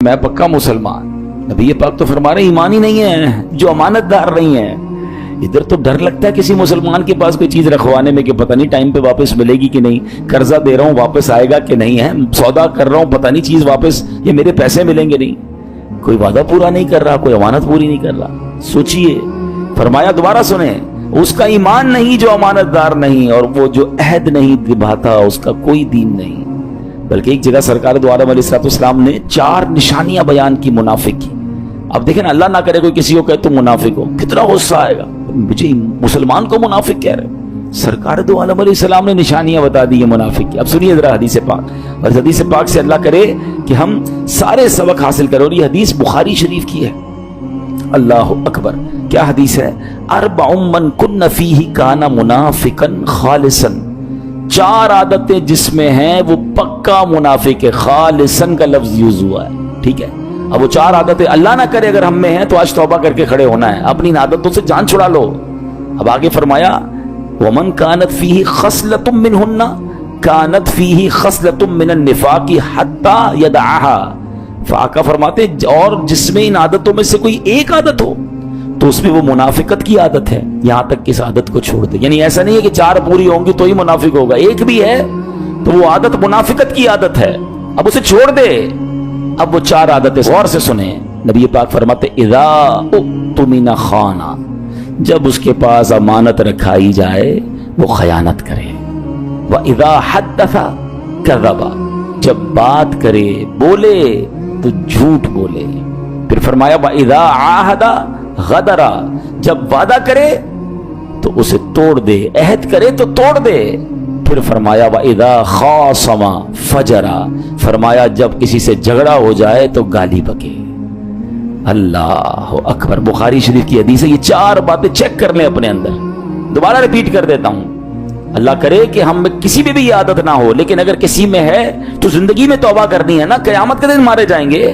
میں پکا مسلمان. نبی پاک تو فرما رہے ایمان ہی نہیں ہے جو امانت دار نہیں ہے. ادھر تو ڈر لگتا ہے کسی مسلمان کے پاس کوئی چیز رکھوانے میں کہ پتہ نہیں ٹائم پہ واپس ملے گی کہ نہیں, قرضہ دے رہا ہوں واپس آئے گا کہ نہیں ہے, سودا کر رہا ہوں پتہ نہیں چیز واپس یہ میرے پیسے ملیں گے نہیں, کوئی وعدہ پورا نہیں کر رہا, کوئی امانت پوری نہیں کر رہا. سوچئے, فرمایا دوبارہ سنیں, اس کا ایمان نہیں جو امانت دار نہیں, اور وہ جو عہد نہیں نبھاتا اس کا کوئی دین نہیں. بلکہ ایک جگہ سرکار دو عالم علیہ السلام نے 4 نشانیاں بیان کی منافق کی. اب دیکھیں اللہ نہ کرے کوئی کسی کو کہے تم منافق ہو, کتنا غصہ آئے گا, مجھے مسلمان کو منافق کہہ رہے. سرکار دو عالم علیہ السلام نے نشانیاں بتا دی منافق کی. اب سنیے ذرا حدیث پاک, اور حدیث پاک سے اللہ کرے کہ ہم سارے سبق حاصل کریں. اور یہ حدیث بخاری شریف کی ہے. اللہ اکبر, کیا حدیث ہے؟ 4 من کن فیہ کان منافقا خالصا. 4 عادتیں جس میں ہیں وہ پکا منافق ہے. خالصا کا لفظ یوز ہوا ہے, ٹھیک ہے. اب وہ 4 عادتیں اللہ نہ کرے اگر ہم میں ہیں تو آج توبہ کر کے کھڑے ہونا ہے, اپنی عادتوں سے جان چھڑا لو. اب آگے فرمایا ومن کانت فیہ خصلۃ منہن کانت فیہ خصلۃ من النفاق حتی یدعها. فآقا فرماتے اور جس میں ان عادتوں میں سے کوئی ایک عادت ہو تو اس میں وہ منافقت کی عادت ہے, یہاں تک کہ اس عادت کو چھوڑ دے. یعنی ایسا نہیں ہے کہ 4 پوری ہوں گی تو ہی منافق ہوگا, ایک بھی ہے تو وہ عادت منافقت کی عادت ہے, اب اسے چھوڑ دے. اب وہ 4 عادتیں غور سے سنیں. نبی پاک فرماتے اذا اؤتمن خانا, جب اس کے پاس امانت رکھائی جائے وہ خیانت کرے. واذا حدث کذب, جب بات کرے بولے تو جھوٹ بولے. پھر فرمایا واذا عاہد غدر, جب وعدہ کرے تو اسے توڑ دے, عہد کرے تو توڑ دے. پھر فرمایا وَإِذَا خَاصَمَ فَجَرَ, فرمایا جب کسی سے جھگڑا ہو جائے تو گالی بکے. اللہ اکبر, بخاری شریف کی حدیث ہے. یہ 4 باتیں چیک کر لیں اپنے اندر. دوبارہ ریپیٹ کر دیتا ہوں, اللہ کرے کہ ہم میں کسی بھی یہ عادت نہ ہو, لیکن اگر کسی میں ہے تو زندگی میں توبہ کرنی ہے نا, قیامت کے دن مارے جائیں گے.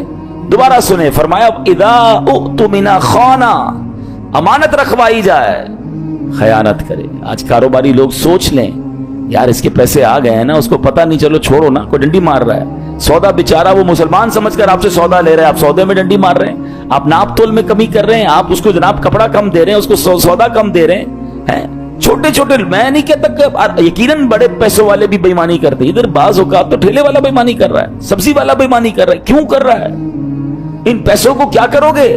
دوبارہ سنیں, فرمایا اِذَا اُؤْتُمِنَ خَانَ, امانت رکھوائی جائے خیانت کرے. آج کاروباری لوگ سوچ لیں یار اس کے پیسے آ گئے ہیں نا, اس کو پتہ نہیں, چلو چھوڑو نا, کوئی ڈنڈی مار رہا ہے. سودا بیچارہ وہ مسلمان سمجھ کر آپ سے سودا لے رہے ہیں, آپ سودے میں ڈنڈی مار رہے ہیں, آپ ناپ تول میں کمی کر رہے ہیں, آپ اس کو جناب کپڑا کم دے رہے ہیں, اس کو سودا کم دے رہے ہیں. چھوٹے چھوٹے, میں نہیں کہتا کہ یقیناً بڑے پیسوں والے بھی بےایمانی کرتے ہیں. ادھر بعض اوقات تو ٹھیلے والا بےایمانی کر رہا ہے, سبزی والا بےایمانی کر رہا ہے. کیوں کر رہا ہے؟ ان پیسوں کو کیا کرو گے؟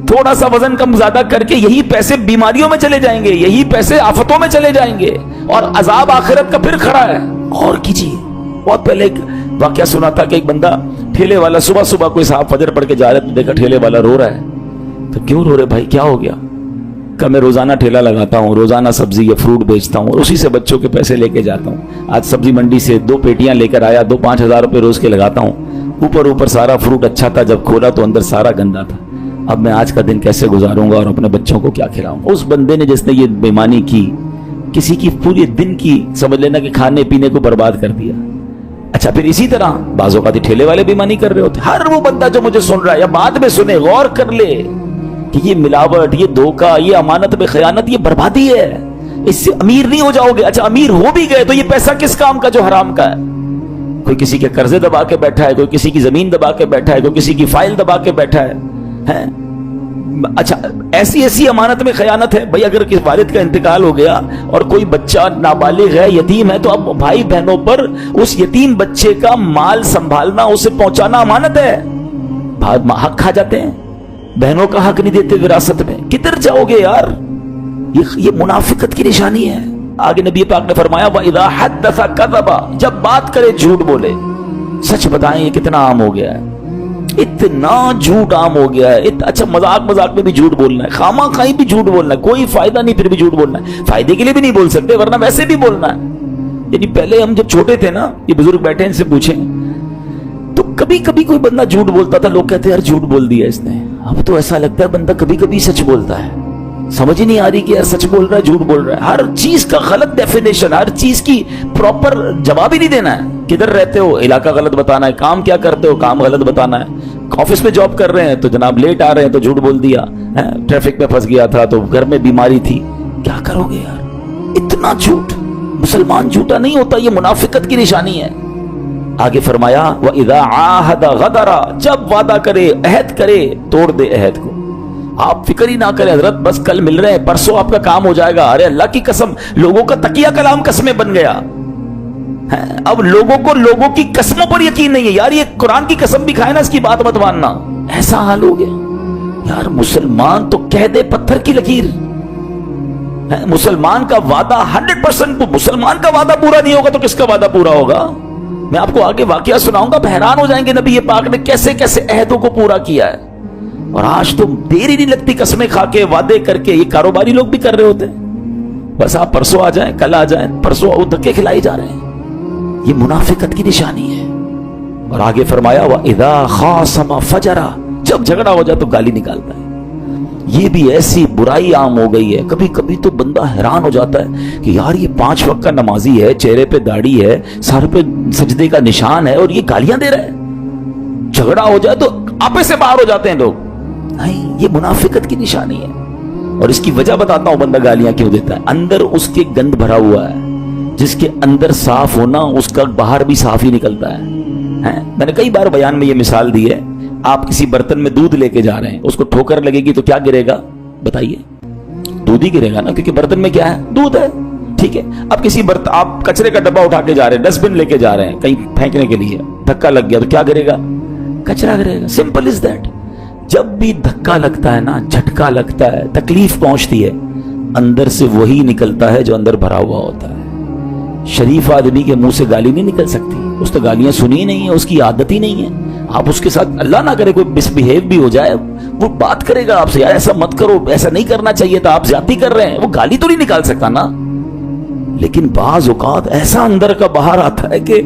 تھوڑا سا وزن کم زیادہ کر کے یہی پیسے بیماریوں میں چلے جائیں گے, یہی پیسے آفتوں میں چلے جائیں گے, اور عذاب آخرت کا پھر کھڑا ہے. اور کیجیے. بہت پہلے ایک واقعہ سنا تھا کہ ایک بندہ ٹھیلے والا صبح صبح کوئی صاحب فجر پڑھ کے جا رہے, دیکھا ٹھیلے والا رو رہا ہے. تو کیوں رو رہے بھائی, کیا ہو گیا؟ کہ میں روزانہ ٹھیلا لگاتا ہوں, روزانہ سبزی یا فروٹ بیچتا ہوں, اور اسی سے بچوں کے پیسے لے کے جاتا ہوں. آج سبزی منڈی سے 2 پیٹیاں لے کر آیا, 5 ہزار روپے روز کے لگاتا ہوں. اوپر سارا فروٹ اچھا تھا, جب کھولا تو اندر سارا گندا تھا. اب میں آج کا دن کیسے گزاروں گا اور اپنے بچوں کو کیا کھلاؤں گا؟ اس بندے نے جس نے یہ بےایمانی کی, کسی کی پورے دن کی سمجھ لینا کہ کھانے پینے کو برباد کر دیا. اچھا پھر اسی طرح بعض اوقات ٹھیلے والے بےایمانی کر رہے ہوتے. ہر وہ بندہ جو مجھے سن رہا ہے یا بعد میں سنے, غور کر لے کہ یہ ملاوٹ, یہ دھوکہ, یہ امانت میں خیانت, یہ بربادی ہے. اس سے امیر نہیں ہو جاؤ گے. اچھا امیر ہو بھی گئے تو یہ پیسہ کس کام کا جو حرام کا ہے؟ کوئی کسی کے قرضے دبا کے بیٹھا ہے, کوئی کسی کی زمین دبا کے بیٹھا ہے, کوئی کسی کی فائل دبا کے بیٹھا ہے. اچھا ایسی امانت میں خیانت ہے. بھائی اگر کسی والد کا انتقال ہو گیا اور کوئی بچہ نابالغ ہے, یتیم ہے, تو اب بھائی بہنوں پر اس یتیم بچے کا مال سنبھالنا, اسے پہنچانا امانت ہے. حق کھا جاتے ہیں, بہنوں کا حق نہیں دیتے وراثت میں. کدھر جاؤ گے یار؟ یہ منافقت کی نشانی ہے. آگے نبی پاک نے فرمایا وَإِذَا حَدَّثَ كَذَبَ, جب بات کرے جھوٹ بولے. سچ بتائیں یہ کتنا عام ہو گیا ہے, اتنا جھوٹ عام ہو گیا ہے. اچھا مذاق میں بھی جھوٹ بولنا ہے, خامہ خائی بھی جھوٹ بولنا ہے, کوئی فائدہ نہیں پھر بھی جھوٹ بولنا ہے. فائدے کے لیے بھی نہیں بول سکتے ورنہ ویسے بھی بولنا ہے. یعنی پہلے ہم جب چھوٹے تھے نا, یہ بزرگ بیٹھے ان سے پوچھیں تو کبھی کبھی کوئی بندہ جھوٹ بولتا تھا, لوگ کہتے ہیں یار جھوٹ بول دیا اس نے. اب تو ایسا لگتا ہے بندہ کبھی کبھی سچ بولتا ہے, سمجھ ہی نہیں آ رہی کہ یار سچ بول رہا ہے جھوٹ بول رہا ہے. ہر چیز کا غلط ڈیفینیشن, ہر چیز کی پراپر جواب ہی نہیں دینا ہے. کدھر رہتے ہو, علاقہ غلط بتانا ہے. کام کیا کرتے ہو, کام غلط بتانا ہے. آفس میں جاب کر رہے ہیں تو جناب لیٹ آ رہے ہیں تو جھوٹ بول دیا. ٹریفک میں پھنس گیا تھا تو گھر میں بیماری تھی. کیا کرو گے یار؟ اتنا جھوٹ. مسلمان جھوٹا نہیں ہوتا, یہ منافقت کی نشانی ہے. آگے فرمایا وَإِذَا عَاهَدَ غَدَرَ، جب وعدہ کرے، عہد کرے، توڑ دے عہد کو۔ آپ فکر ہی نہ کریں حضرت بس کل مل رہے ہیں، پرسوں آپ کا کام ہو جائے گا۔ ارے اللہ کی قسم، لوگوں کا تقیہ کلام قسمیں بن گیا۔ اب لوگوں کو لوگوں کی قسموں پر یقین نہیں ہے۔ یار یہ قرآن کی قسم بھی کھائے نا، اس کی بات مت ماننا، ایسا حال ہو گیا۔ یار مسلمان تو کہہ دے پتھر کی لکیر، مسلمان کا وعدہ 100%، مسلمان کا وعدہ پورا نہیں ہوگا تو کس کا وعدہ پورا ہوگا؟ میں آپ کو آگے واقعہ سناؤں گا، حیران ہو جائیں گے نبی پاک نے کیسے کیسے عہدوں کو پورا کیا ہے۔ اور آج تو دیر ہی نہیں لگتی قسمیں کھا کے، وعدے کر کے، یہ کاروباری لوگ بھی کر رہے ہوتے ہیں۔ بس آپ پرسوں آ جائیں، کل آ جائیں، پرسوں وہ دھکے کھلائی جا رہے ہیں۔ یہ منافقت کی نشانی ہے۔ اور آگے فرمایا وَإِذَا خَاصَمَ فَجَرَ، جب جھگڑا ہو جائے تو گالی نکالتا ہے۔ یہ بھی ایسی برائی عام ہو گئی ہے، کبھی کبھی تو بندہ حیران ہو جاتا ہے کہ یار یہ 5 وقت کا نمازی ہے، چہرے پہ داڑھی ہے، سر پہ سجدے کا نشان ہے، اور یہ گالیاں دے رہا ہے۔ جھگڑا ہو جائے تو آپے سے باہر ہو جاتے ہیں لوگ۔ نہیں، یہ منافقت کی نشانی ہے۔ اور اس کی وجہ بتاتا ہوں بندہ گالیاں کیوں دیتا ہے۔ اندر اس کے گند بھرا ہوا ہے، جس کے اندر صاف ہونا اس کا باہر بھی صاف ہی نکلتا ہے۔ میں نے کئی بار بیان میں یہ مثال دی ہے، آپ کسی برتن میں دودھ لے کے جا رہے ہیں، اس کو ٹھوکر لگے گی تو کیا گرے گا بتائیے؟ دودھ ہی گرے گا نا، کیونکہ برتن میں کیا ہے؟ دودھ ہے، ٹھیک ہے۔ اب کسی برتن، آپ کچرے کا ڈبہ اٹھا کے جا رہے ہیں، ڈسٹ بن لے کے جا رہے ہیں کہیں پھینکنے کے لیے، دھکا لگ گیا تو کیا گرے گا؟ کچرا گرے گا، سمپل از دیٹ۔ جب بھی دھکا لگتا ہے نا، جھٹکا لگتا ہے، تکلیف پہنچتی ہے، اندر سے وہی نکلتا ہے جو اندر بھرا ہوا ہوتا ہے۔ شریف آدمی کے منہ سے گالی نہیں نکل سکتی، اس تو گالیاں سنی نہیں ہے، اس کی عادت ہی نہیں ہے۔ آپ اس کے ساتھ اللہ نہ کرے کوئی مس بہیو بھی ہو جائے، وہ بات کرے گا آپ سے، یار ایسا مت کرو، ایسا نہیں کرنا چاہیے تھا، آپ زیادتی کر رہے ہیں، وہ گالی تو نہیں نکال سکتا نا۔ لیکن بعض اوقات ایسا اندر کا باہر آتا ہے کہ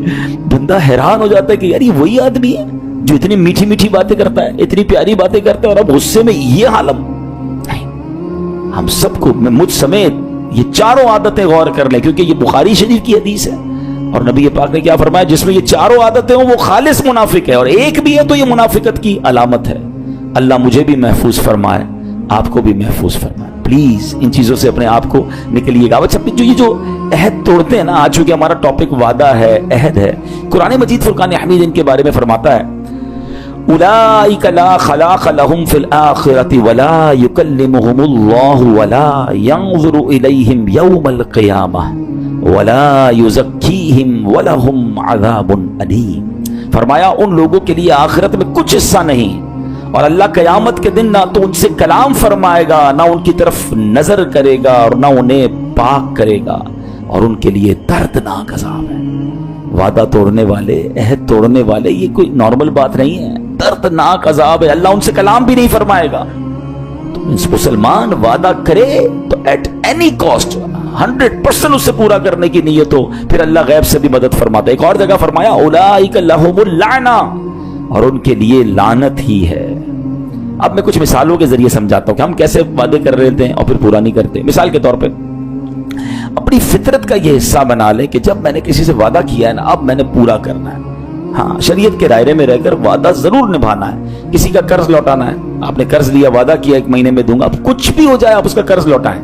بندہ حیران ہو جاتا ہے کہ یار یہ وہی آدمی ہے جو اتنی میٹھی میٹھی باتیں کرتا ہے، اتنی پیاری باتیں کرتا ہے، اور اب غصے میں یہ حالم۔ ہم سب کو، مجھ سمیت، یہ چاروں عادتیں غور کر لیں، کیونکہ یہ بخاری شریف کی حدیث ہے، اور نبی پاک نے کیا فرمایا؟ جس میں یہ چاروں عادتیں ہوں وہ خالص منافق ہے، اور ایک بھی ہے تو یہ منافقت کی علامت ہے۔ اللہ مجھے بھی محفوظ فرمائے، آپ کو بھی محفوظ فرمائے۔ پلیز ان چیزوں سے اپنے آپ کو نکلیے گا۔ اچھا، جو عہد توڑتے ہیں نا، آج چونکہ ہمارا ٹاپک وعدہ ہے، عہد ہے، قرآن مجید فرقان حمید ان کے بارے میں فرماتا ہے اولئک لا خلاق لهم فی الآخرۃ ولا یکلمهم اللہ ولا ینظر الیہم یوم القیامہ ولا یزکیہم ولہم عذاب علیم۔ فرمایا ان لوگوں کے لیے آخرت میں کچھ حصہ نہیں، اور اللہ قیامت کے دن نہ تو ان سے کلام فرمائے گا، نہ ان کی طرف نظر کرے گا، اور نہ انہیں پاک کرے گا، اور ان کے لیے دردناک عذاب ہے۔ وعدہ توڑنے والے، عہد توڑنے والے، یہ کوئی نارمل بات نہیں ہے، دردناک عذاب ہے۔ اللہ ان سے کلام بھی نہیں فرمائے گا۔ تو مسلمان وعدہ کرے تو ایٹ اینی کاسٹ 100% اس سے پورا کرنے کی نیت ہو، پھر اللہ غیب سے بھی مدد فرماتا ہے۔ ایک اور جگہ فرمایا اولئک لہم اللعنہ، اور ان کے لیے لعنت ہی ہے۔ اب میں کچھ مثالوں کے ذریعے سمجھاتا ہوں کہ ہم کیسے وعدے کر رہے تھے اور پھر پورا نہیں کرتے۔ مثال کے طور پہ اپنی فطرت کا یہ حصہ بنا لیں کہ جب میں نے کسی سے وعدہ کیا ہے نا، اب میں نے پورا کرنا ہے۔ ہاں، شریعت کے دائرے میں رہ کر وعدہ ضرور نبھانا ہے۔ کسی کا قرض لوٹانا ہے، آپ نے قرض لیا، وعدہ کیا 1 مہینے میں دوں گا، اب کچھ بھی ہو جائے آپ اس کا قرض لوٹائیں۔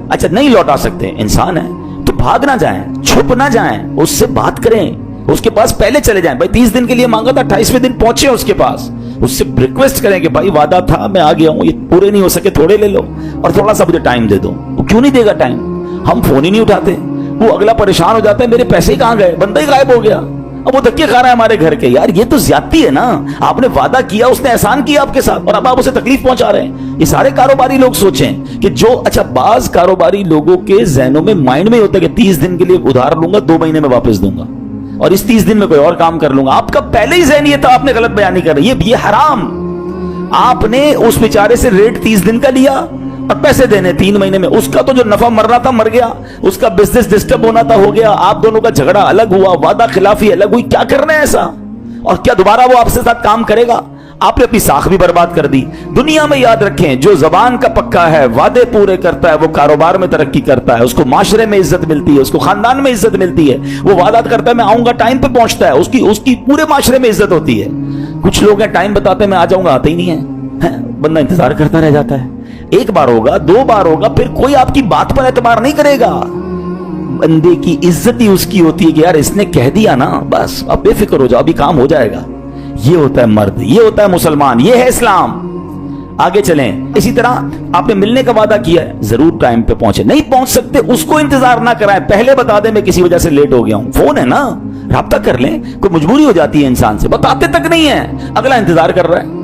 اچھا نہیں لوٹا سکتے، انسان ہے تو بھاگ نہ جائیں، چھپ نہ جائیں، اس سے بات کریں، اس کے پاس پہلے چلے جائیں۔ بھائی 30 دن کے لیے مانگا تھا، 28ویں دن پہنچے اس کے پاس، اس سے ریکویسٹ کریں کہ بھائی وعدہ تھا، میں آ گیا ہوں، یہ پورے نہیں ہو سکے، تھوڑے لے لو اور تھوڑا سا مجھے ٹائم دے دو۔ وہ کیوں نہیں دے گا ٹائم؟ ہم فون ہی نہیں اٹھاتے، وہ اگلا پریشان ہو جاتا ہے، میرے پیسے کہاں گئے، بندہ ہی غائب ہو گیا، اب وہ دھکے کھا رہا ہے ہمارے گھر کے۔ یار یہ تو زیادتی ہے نا، آپ نے وعدہ کیا، اس نے احسان کیا آپ کے ساتھ، اور اب آپ اسے تکلیف پہنچا رہے ہیں۔ یہ سارے کاروباری لوگ سوچیں کہ جو، اچھا بعض کاروباری لوگوں کے ذہنوں میں، مائنڈ میں ہوتا ہے کہ 30 دن کے لیے ادھار لوں گا، 2 مہینے میں واپس دوں گا، اور اس 30 دن میں کوئی اور کام کر لوں گا۔ آپ کا پہلے ہی ذہن یہ تھا، آپ نے غلط بیانی کر رہی ہے، یہ حرام۔ آپ نے اس بیچارے سے ریٹ 30 دن کا لیا اور پیسے دینے 3 مہینے میں، اس کا تو جو نفع مرنا تھا مر گیا، اس کا بزنس ڈسٹرب ہونا تھا ہو گیا، آپ دونوں کا جھگڑا الگ ہوا، وعدہ خلافی الگ ہوئی۔ کیا کرنا ہے ایسا؟ اور کیا دوبارہ وہ آپ سے ساتھ کام کرے گا؟ آپ نے اپنی ساکھ بھی برباد کر دی۔ دنیا میں یاد رکھیں، جو زبان کا پکا ہے، وعدے پورے کرتا ہے، وہ کاروبار میں ترقی کرتا ہے، اس کو معاشرے میں عزت ملتی ہے، اس کو خاندان میں عزت ملتی ہے۔ وہ وعدہ کرتا ہے میں آؤں گا، ٹائم پہ پہنچتا ہے، اس کی پورے معاشرے میں عزت ہوتی ہے۔ کچھ لوگ ہیں ٹائم بتاتے ہیں میں آ جاؤں گا، آتے ہی نہیں ہے، بندہ انتظار کرتا رہ جاتا ہے۔ 1 بار ہوگا، 2 بار ہوگا، پھر کوئی آپ کی بات پر اعتبار نہیں کرے گا۔ बंदे की इज्जत ही उसकी होती है कि यार इसने कह दिया ना, बस अब बेफिक्र हो जाओ, अभी काम हो जाएगा। ये होता है मर्द, ये होता है मुसलमान, ये है इस्लाम। आगे चलें। इसी तरह आपने मिलने का वादा किया है, जरूर टाइम पे पहुंचे। नहीं पहुंच सकते उसको इंतजार ना कराएं, पहले बता दें मैं किसी वजह से लेट हो गया हूं, फोन है ना, राब्ता कर लें। कोई मजबूरी हो जाती है इंसान से, बताते तक नहीं है, अगला इंतजार कर रहा है।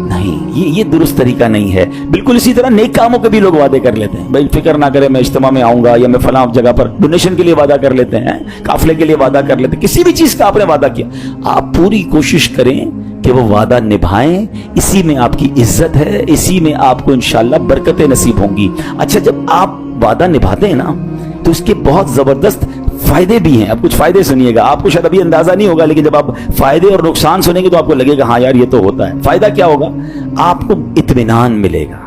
नहीं, ये दुरुस्त तरीका नहीं है। बिल्कुल इसी तरह नेक कामों के भी लोग वादे कर लेते हैं, भाई फिक्र ना करें मैं इज्तिमा में आऊंगा, या मैं फलां जगह पर डोनेशन के लिए वादा कर लेते हैं, काफले के लिए वादा कर लेते हैं। किसी भी चीज का आपने वादा किया, आप पूरी कोशिश करें कि वो वादा निभाएं। इसी में आपकी इज्जत है, इसी में आपको इंशाअल्लाह बरकतें नसीब होंगी। अच्छा, जब आप वादा निभाते हैं ना तो इसके बहुत जबरदस्त फायदे भी हैं। अब कुछ फायदे सुनिएगा, आपको शायद अभी अंदाजा नहीं होगा, लेकिन जब आप फायदे और नुकसान सुनेंगे तो आपको लगेगा हाँ यार ये तो होता है। फायदा क्या होगा? आपको इत्मीनान मिलेगा।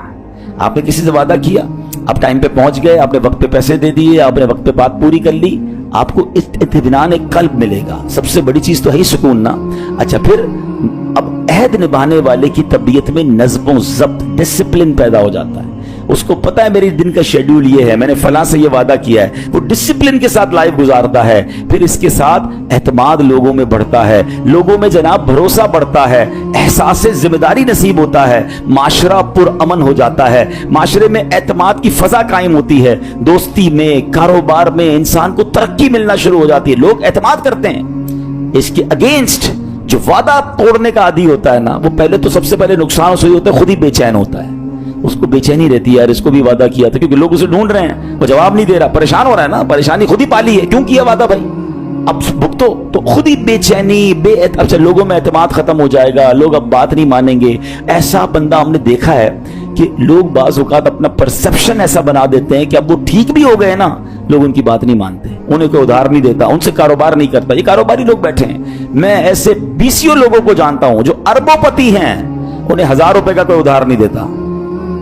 आपने किसी से वादा किया, आप टाइम पे पहुंच गए, आपने वक्त पे पैसे दे दिए, आपने वक्त पे बात पूरी कर ली, आपको इत्मीनान एक कल्ब मिलेगा। सबसे बड़ी चीज तो है ही सुकून ना। अच्छा, फिर अब अहद निभाने वाले की तबीयत में नज़्म ज़ब्त, डिसिप्लिन पैदा हो जाता है। उसको पता है मेरी दिन का शेड्यूल ये है, मैंने फलां से ये वादा किया है, वो डिसिप्लिन के साथ लाइफ गुजारता है। फिर इसके साथ एतमाद लोगों में बढ़ता है, लोगों में जनाब भरोसा बढ़ता है, एहसास जिम्मेदारी नसीब होता है, माशरा पुरअमन हो जाता है, माशरे में एतमाद की फजा कायम होती है, दोस्ती में, कारोबार में इंसान को तरक्की मिलना शुरू हो जाती है, लोग एतमाद करते हैं। इसके अगेंस्ट जो वादा तोड़ने का आदी होता है ना, वो पहले तो सबसे पहले नुकसान उसको होता है, खुद ही बेचैन होता है, उसको बेचैनी रहती है, यार इसको भी वादा किया था, क्योंकि लोग उसे ढूंढ रहे हैं, वो जवाब नहीं दे रहा, परेशान हो रहा है ना, परेशानी खुद ही पाली है, क्यों किया वादा भाई, अब भुगतो। तो खुद ही बेचैनी अच्छा, लोगों में एतमाद खत्म हो जाएगा, लोग अब बात नहीं मानेंगे। ऐसा बंदा हमने देखा है कि लोग बाज़ औक़ात अपना परसेप्शन ऐसा बना देते हैं कि अब वो ठीक भी हो गए ना, लोग उनकी बात नहीं मानते, उन्हें कोई उधार नहीं देता, उनसे कारोबार नहीं करता। ये कारोबारी लोग बैठे हैं, मैं ऐसे बीसियों लोगों को जानता हूं जो अरबोपति हैं, उन्हें 1000 रुपए का कोई उधार नहीं देता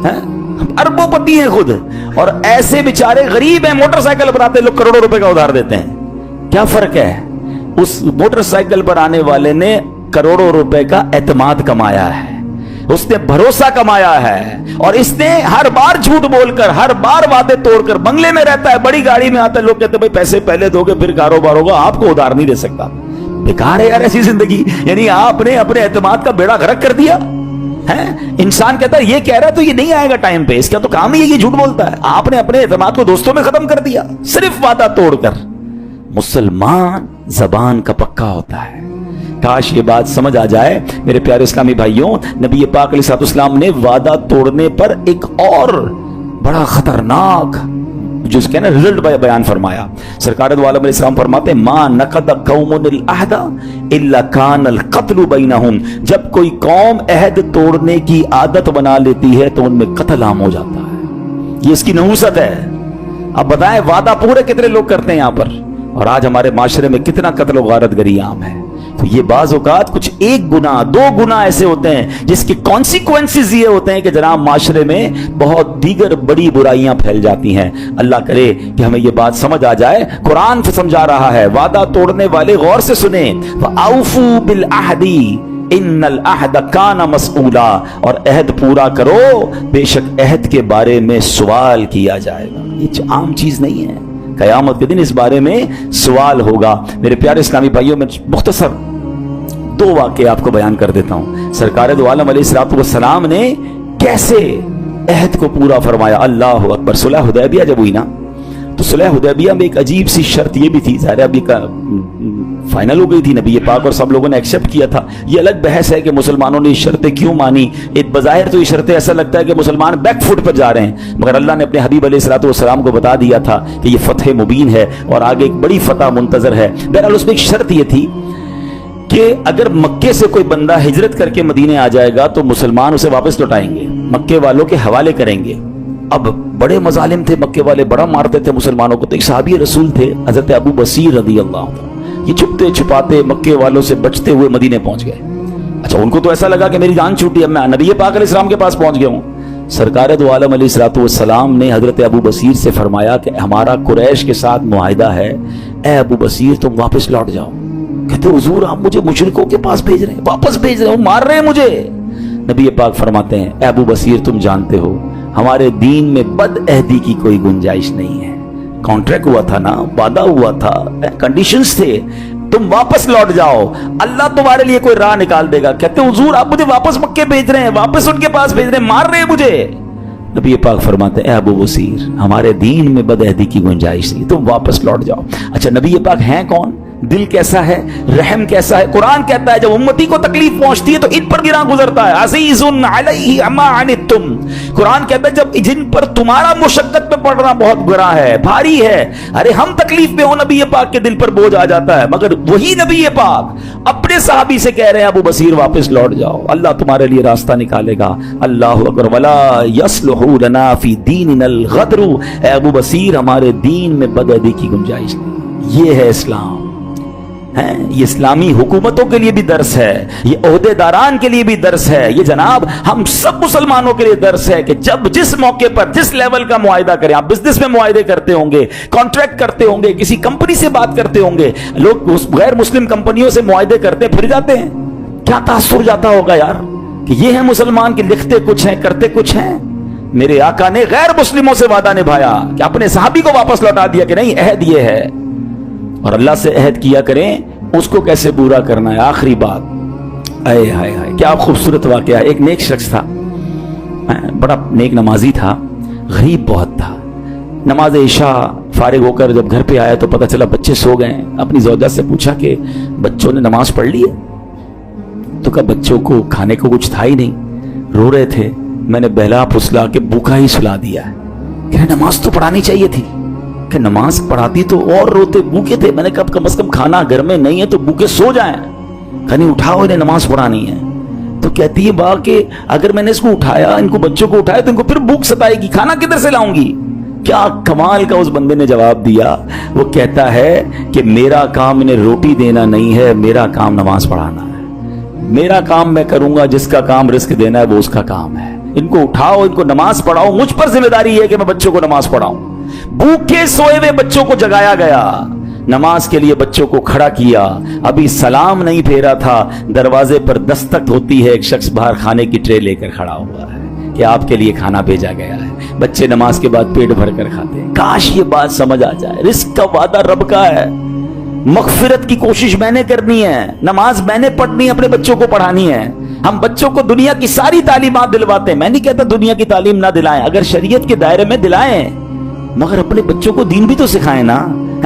है, अरबोपति हैं खुद, और ऐसे बेचारे गरीब हैं, मोटरसाइकिल पर आते लोग करोड़ों रुपए का उधार देते हैं। क्या फर्क है? उस मोटरसाइकिल पर आने वाले ने करोड़ों रुपए का एतमाद कमाया है, उसने भरोसा कमाया है, और इसने हर बार झूठ बोलकर, हर बार वादे तोड़कर बंगले में रहता है, बड़ी गाड़ी में आता है, लोग कहते हैं भाई पैसे पहले दोगे फिर कारोबार होगा, आपको उधार नहीं दे सकता। बेकार है यार ऐसी जिंदगी। यानी आपने अपने एतमाद का बेड़ा गर्क कर दिया है। इंसान कहता है ये कह रहा है तो ये नहीं आएगा टाइम पे, इसका तो काम ही है, ये झूठ बोलता है। आपने अपने एतमाद को दोस्तों में खत्म कर दिया सिर्फ वादा तोड़कर। मुसलमान जबान का पक्का होता है। काश ये बात समझ आ जाए मेरे प्यारे इस्लामी भाइयों। नबी पाक अलैहिस्सलाम ने वादा तोड़ने पर एक और बड़ा खतरनाक जो इसके ना रिजल्ट बयान फरमाया। सरकार दो आलम अलैहिस्सलाम फरमाते हैं, मा नक़द कौमुन अल-अहदा इल्ला कान अल-क़त्लु बैनहुम। जब कोई कौम अहद तोड़ने की आदत बना लेती है तो उनमें कत्ल आम हो जाता है। ये इसकी नहूसत है। अब बताएं वादा पूरे कितने लोग करते हैं यहां पर, और आज हमारे माशरे में कितना कत्ल गारतगरी आम है। तो ये बाज़ औक़ात कुछ एक गुना दो गुना ऐसे होते हैं जिसके कॉन्सिक्वेंसेस ये होते हैं कि जनाब माशरे में बहुत दीगर बड़ी बुराइयां फैल जाती हैं। अल्लाह करे कि हमें ये बात समझ आ जाए। कुरान समझा रहा है, वादा तोड़ने वाले गौर से सुने, वअऊफू बिल अहदी इन्नल अहद काना मसऊला। और अहद पूरा करो, बेशक अहद के बारे में सवाल किया जाएगा। ये आम चीज नहीं है, कयामत के दिन इस बारे में सवाल होगा। मेरे प्यारे इस्लामी भाइयों, में मुख्तसर दो वाक़े आपको बयान कर देता हूं। सरकार दो आलम अलैहिस्सलाम ने कैसे अहद को पूरा फरमाया। अल्लाह अकबर। सुलह हुदैबिया जब हुई ना, तो सुलह हुदैबिया में एक अजीब सी शर्त ये भी थी, ज़ाहिर अभी का फाइनल हो गई थी, नबी पाक और सब लोगों ने एक्सेप्ट किया था। ये अलग बहस है कि मुसलमानों ने ये शर्तें क्यों मानी। एक बज़ाहिर तो ये शर्तें ऐसा लगता है कि मुसलमान बैक फुट पर जा रहे हैं, मगर अल्लाह ने अपने हबीब अलैहिस्सलाम को बता दिया था कि ये फतह मुबीन है और आगे एक बड़ी फतह मुंतजर है। बहरहाल उसमें एक शर्त ये थी कि अगर मक्के से कोई बंदा हिजरत करके मदीने आ जाएगा तो मुसलमान उसे वापस लौटाएंगे, मक्के वालों के हवाले करेंगे। अब बड़े मजालिम थे मक्के वाले, बड़ा मारते थे मुसलमानों को। तो एक सहाबी रसूल थे हजरत अबू बसीर रज़ी अल्लाह अन्हु, ये छुपते छुपाते मक्के वालों से बचते हुए मदीने पहुंच गए। अच्छा, उनको तो ऐसा लगा कि मेरी जान छूटी, अब मैं नबी पाक अलैहिस्सलाम के पास पहुंच गया हूं। सरकार दो आलम अलैहिस्सलाम ने हजरत अबू बसीर से फरमाया कि हमारा कुरैश के साथ मुआहिदा है, ए अबू बसीर तुम वापस लौट जाओ। कहते हुजूर आप मुझे मुशरिकों के पास भेज रहे हैं, वापस भेज रहे हो, मार रहे हैं मुझे। नबी पाक फरमाते हैं, ए अबू बसीर तुम जानते हो हमारे दीन में बदअहदी की कोई गुंजाइश नहीं है, कॉन्ट्रैक्ट हुआ था ना, वादा हुआ था, कंडीशंस थे, तुम वापस लौट जाओ, अल्लाह तुम्हारे लिए कोई राह निकाल देगा। कहते हुजूर आप मुझे वापस मक्के भेज रहे हैं, वापस उनके पास भेज रहे हैं, मार रहे हैं मुझे। नबी पाक फरमाते हैं अबू बसीर, हमारे दीन में बदअहदी की गुंजाइश नहीं, तुम वापस लौट जाओ। अच्छा, नबी पाक हैं कौन, दिल कैसा है, रहम कैसा है? कुरान कहता है जब उम्मती को तकलीफ पहुंचती है तो इन पर गिरा गुजरता है, अज़ीज़ुन अलैहि अम्मा अनित्तुम। कुरान कहता है जब जिन पर तुम्हारा मुशक्कत में पड़ना बहुत बुरा है, भारी है, अरे हम तकलीफ में हो, नबी पाक के दिल पर बोझ आ जाता है। मगर वही नबी पाक अपने सहाबी से कह रहे हैं अबू बसीर वापस लौट जाओ, अल्लाह तुम्हारे लिए रास्ता निकालेगा। अल्लाहु अकबर। वला यस्लुहु लना फी दीनिनल गदरु, ए अबू बसीर हमारे दीन में बदअहदी की गुंजाइश नहीं। ये है इस्लाम है, ये इस्लामी हुकूमतों के लिए भी दर्स है, ये ओहदेदारान के लिए भी दर्स है, ये जनाब हम सब मुसलमानों के लिए दर्स है कि जब जिस मौके पर जिस लेवल का मुआहिदा करें, आप बिजनेस में मुआहिदे करते होंगे, कॉन्ट्रैक्ट करते होंगे, किसी कंपनी से बात करते होंगे, लोग उस गैर मुस्लिम कंपनियों से मुआहिदे करते फिर जाते हैं, क्या तासुर जाता होगा यार कि ये है मुसलमान कि लिखते कुछ हैं करते कुछ हैं। मेरे आका ने गैर मुस्लिमों से वादा निभाया कि अपने सहाबी को वापस लौटा दिया कि नहीं, अहद ये है, और अल्लाह से अहद किया करें, उसको कैसे पूरा करना है। आखिरी बात, आए हाय हाय क्या खूबसूरत वाकया। एक नेक शख्स था, बड़ा नेक नमाजी था, गरीब बहुत था। नमाज इशा फारिग होकर जब घर पे आया तो पता चला बच्चे सो गए। अपनी ज़ौजा से पूछा कि बच्चों ने नमाज पढ़ ली है? तो कहा बच्चों को खाने को कुछ था ही नहीं, रो रहे थे, मैंने बहला फुसला के भूखा ही सुला दिया है। कह नमाज तो पढ़ानी चाहिए थी, कि नमाज पढ़ाती तो और रोते, भूखे थे। मैंने कम से कम खाना घर में नहीं है तो भूखे सो जाएं, कहीं उठाओ इन्हें नमाज पढ़ानी है। तो कहती है बा कि अगर मैंने इसको उठाया, इनको बच्चों को उठाया तो इनको फिर भूख सताएगी, खाना किधर से लाऊंगी। क्या कमाल का उस बंदे ने जवाब दिया। वो कहता है कि मेरा काम इन्हें रोटी देना नहीं है, मेरा काम नमाज पढ़ाना है। मेरा काम मैं करूंगा, जिसका काम रिस्क देना है वो उसका काम है। इनको उठाओ, इनको नमाज पढ़ाओ, मुझ पर जिम्मेदारी है कि मैं बच्चों को नमाज पढ़ाऊं। भूखे सोए हुए बच्चों को जगाया गया, नमाज के लिए बच्चों को खड़ा किया। अभी सलाम नहीं फेरा था, दरवाजे पर दस्तक होती है, एक शख्स बाहर खाने की ट्रे लेकर खड़ा हुआ है कि आपके लिए खाना भेजा गया है। बच्चे नमाज के बाद पेट भर कर खाते हैं। काश ये बात समझ आ जाए, रिस्क का वादा रब का है, मगफिरत की कोशिश मैंने करनी है, नमाज मैंने पढ़नी है, अपने बच्चों को पढ़ानी है। हम बच्चों को दुनिया की सारी तालीमात दिलवाते हैं, मैं नहीं कहता दुनिया की तालीम ना दिलाएं, अगर शरीयत के दायरे में दिलाएं, मगर अपने बच्चों को दीन भी तो सिखाएं ना।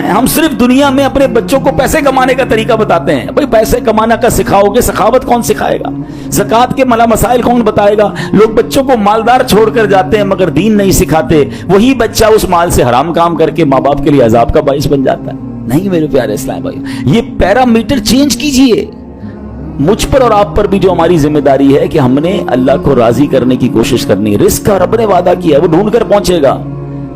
हम सिर्फ दुनिया में अपने बच्चों को पैसे कमाने का तरीका बताते हैं। भाई पैसे कमाना का सिखाओगे, सखावत कौन सिखाएगा, ज़कात के मला मसाइल कौन बताएगा। लोग बच्चों को मालदार छोड़कर जाते हैं मगर दीन नहीं सिखाते। वही बच्चा उस माल से हराम काम करके माँ बाप के लिए अजाब का बाइस बन जाता है। नहीं मेरे प्यारे इस्लाम भाई, ये पैरामीटर चेंज कीजिए। मुझ पर और आप पर भी जो हमारी जिम्मेदारी है कि हमने अल्लाह को राजी करने की कोशिश करनी है। रिस्क का रब ने वादा किया है, वो ढूंढ कर पहुंचेगा।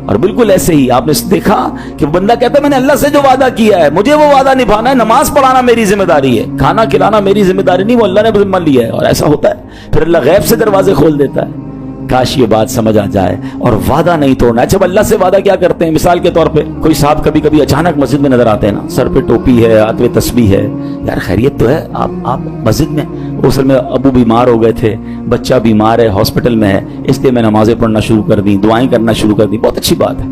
और बिल्कुल ऐसे ही आपने देखा कि बंदा कहता है मैंने अल्लाह से जो वादा किया है मुझे वो वादा निभाना है, नमाज पढ़ाना मेरी जिम्मेदारी है, खाना खिलाना मेरी जिम्मेदारी नहीं, वो अल्लाह ने जिम्मा लिया है। और ऐसा होता है, फिर अल्लाह गैब से दरवाजे खोल देता है। काश ये बात समझ आ जाए और वादा नहीं तोड़ना। अच्छा, अल्लाह से वादा क्या करते हैं? मिसाल के तौर पे कोई साहब कभी कभी अचानक मस्जिद में नजर आते हैं ना, सर पे टोपी है, हाथ में तस्बीह है, यार खैरियत तो है, आप मस्जिद में। उस में अबू बीमार हो गए थे, बच्चा बीमार है, हॉस्पिटल में है, इसलिए मैं नमाजें पढ़ना शुरू कर दी, दुआएं करना शुरू कर दी, बहुत अच्छी बात है।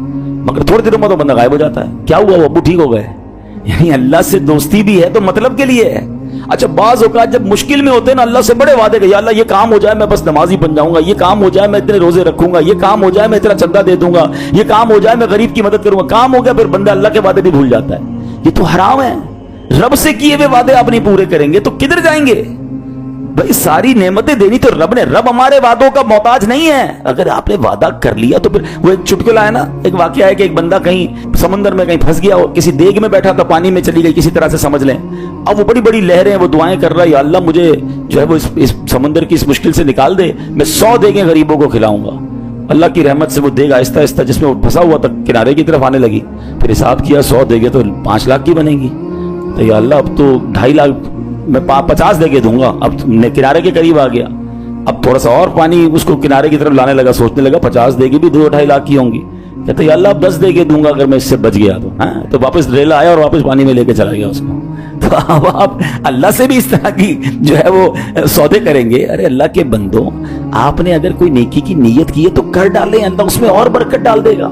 मगर थोड़ी देर में तो बंदा गायब हो जाता है। क्या हुआ, वो अबू ठीक हो गए? यानी अल्लाह से दोस्ती भी है तो मतलब के लिए है। अच्छा, बाज औकात जब मुश्किल में होते हैं ना, अल्लाह से बड़े वादे कि या अल्लाह ये काम हो जाए मैं बस नमाजी बन जाऊंगा, ये काम हो जाए मैं इतने रोजे रखूंगा, ये काम हो जाए मैं इतना चंदा दे दूंगा, ये काम हो जाए मैं गरीब की मदद करूंगा। काम हो गया, फिर बंदा अल्लाह के वादे भी भूल जाता है। ये तो हराम है। रब से किए हुए वादे आप नहीं पूरे करेंगे तो किधर जाएंगे? भाई सारी नेमतें देनी तो रब ने, रब हमारे वादों का मोहताज नहीं है। अगर आपने वादा कर लिया तो फिर वो एक चुटकुला है ना, एक वाकया है कि एक बंदा कहीं समुद्र में कहीं फंस गया, किसी देग में बैठा था, पानी में चली गई, किसी तरह से समझ लें। अब वो बड़ी बड़ी लहरें, वो दुआएं कर रहा है, या अल्लाह मुझे जो है वो इस समुद्र की इस मुश्किल से निकाल दे, मैं 100 देगें गरीबों को खिलाऊंगा। अल्लाह की रहमत से वो देग आहिस्ता आहिस्ता जिसमें वो फंसा हुआ था किनारे की तरफ आने लगी। फिर हिसाब किया 100 देगे तो 5 लाख की बनेगी। तो या अल्लाह अब तो 2.5 लाख मैं 50 देके दूंगा। अब किनारे के करीब आ गया, अब थोड़ा सा और पानी उसको किनारे की तरफ लाने लगा, सोचने लगा 50 देगी भी 2-2.5 लाख की होंगी। कहते अल्लाह अब 10 देके दूंगा अगर मैं इससे बच गया तो। हाँ, तो वापस रेला आया और वापस पानी में लेके चला गया उसको। तो अब आप अल्लाह से भी इस तरह की जो है वो सौदे करेंगे। अरे अल्लाह के बंदो, आपने अगर कोई नेकी की नीयत की है तो कर डालें, अल्लाह उसमें और बरकत डाल देगा।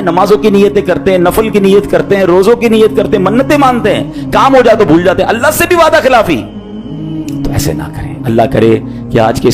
نمازوں کی نیتیں کرتے ہیں, نفل کی نیت کرتے ہیں, روزوں کی نیت کرتے ہیں, منتیں مانتے ہیں, کام ہو جائے تو بھول جاتے ہیں, اللہ سے بھی وعدہ خلافی. تو ایسے نہ کریں. اللہ کرے کہ آج کے اس